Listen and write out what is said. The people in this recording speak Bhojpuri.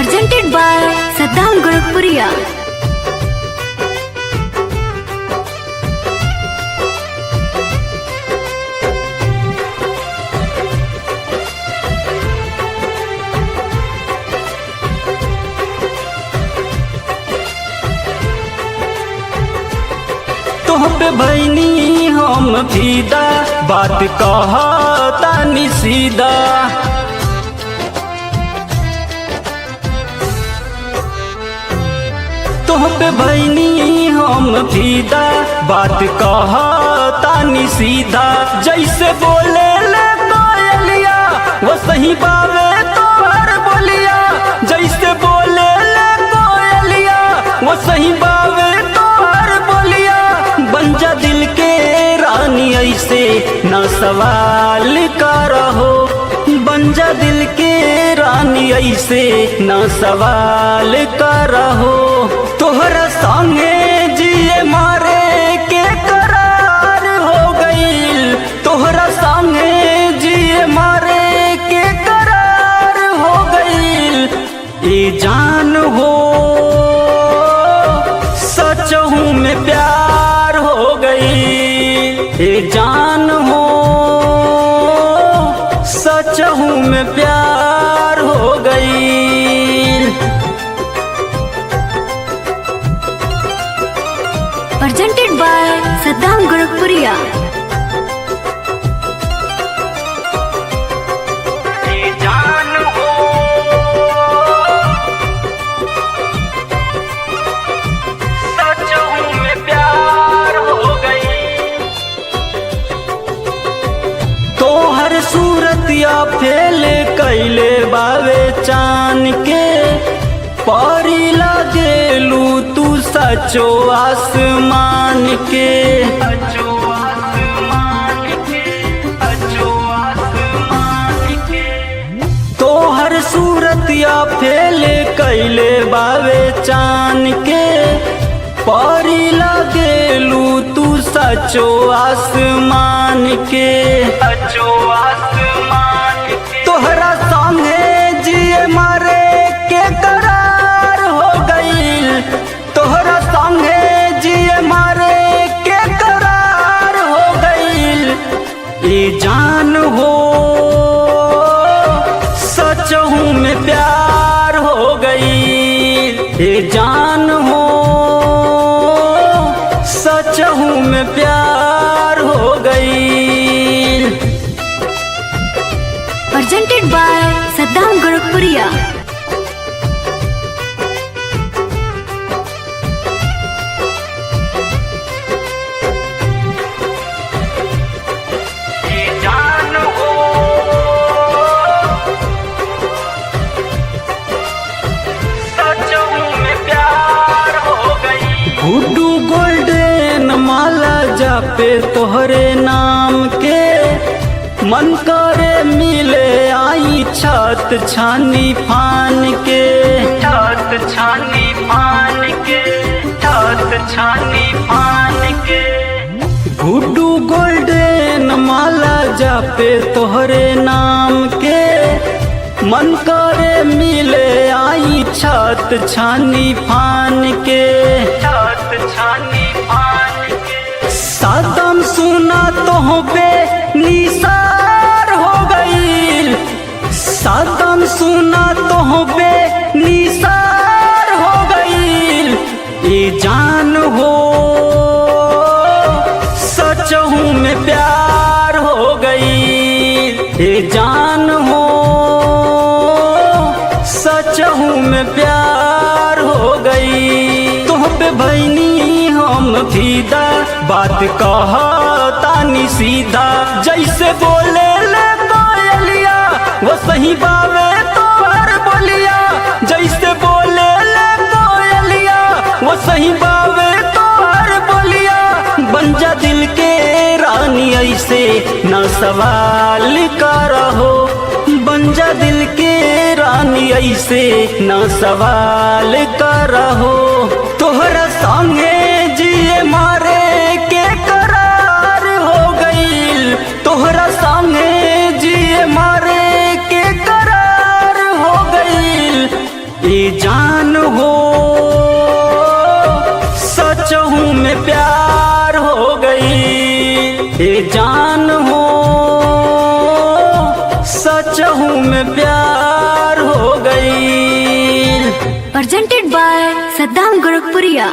presented by Saddam Gorakhpuria. तोहपे भैनी हम फीदा, बात कहतानी सीधा। तोहपे भैनी हम फीदा, बात कहतानी सीधा। जैसे बोले ले कोयलिया वो सही बावे तोहर बोलिया। जैसे बोले ले कोयलिया वो सही बावे तोहर बोलिया। बन जा दिल के रानी ऐसे न सवाल करहो। बन जा दिल के रानी ऐसे न सवाल करहो। तोहरा संगे जिए मारे के करार हो गईल। तोहरा संगे जिए मारे के करार हो गईल। ए जान हो सचहू में प्यार हो गई। ए जान हो सचहू में प्यार हो गई। Presented by Saddam Gorakhpuria. ए जान हो सचहू में प्यार हो गई। तोहर सूरतिया फेल कैले बावे चान के। परी लागेलू तू सचो आसमान के। तोहर सूरतिया फेल कैले बावे चान के। परी लागेलू तू सचो आसमान के। तोहरा संगे जिए मारे के करार हो गईल। तोहरा संगे जिए मारे के करार हो गईल। ए जान हो सचहू में प्यार हो गईल। ए जान हो सचहू में प्यार हो गईल। Presented by Saddam Gorakhpuria. Guddu golden माला जापे तोहरे नाम के। मन करे मिले आई छत छानी फान के। छत छानी फान के। छत छानी फान के। गुड्डू गोल्डन माला जापे तोहरे नाम के। मन करे मिले आई छत छानी फान के। छत छानी फान के। सादम सुना तोहबे निसार हो गईल। सादम सुना तोहबे निसार हो गईल। ए जान हो सचहू में प्यार हो गईल। ए जान हो सचहू में प्यार हो गई। तोहपे भैनी हम फीदा, बात कहतानी सीधा। जैसे बोले ले कोयलिया वो सही बावे तोहर बोलिया। जैसे बोले ले कोयलिया वो सही बावे तोहर बोलिया। बन जा दिल के रानी ऐसे न सवाल करहो। बन जा दिल के रानी ऐसे न सवाल करहो। तोहरा संगे जिए मारे के करार हो गईल। तोहरा संगे जिए मारे के करार हो गईल। ए सोचहूँ में प्यार हो गई। presented by Saddam Gorakhpuriya।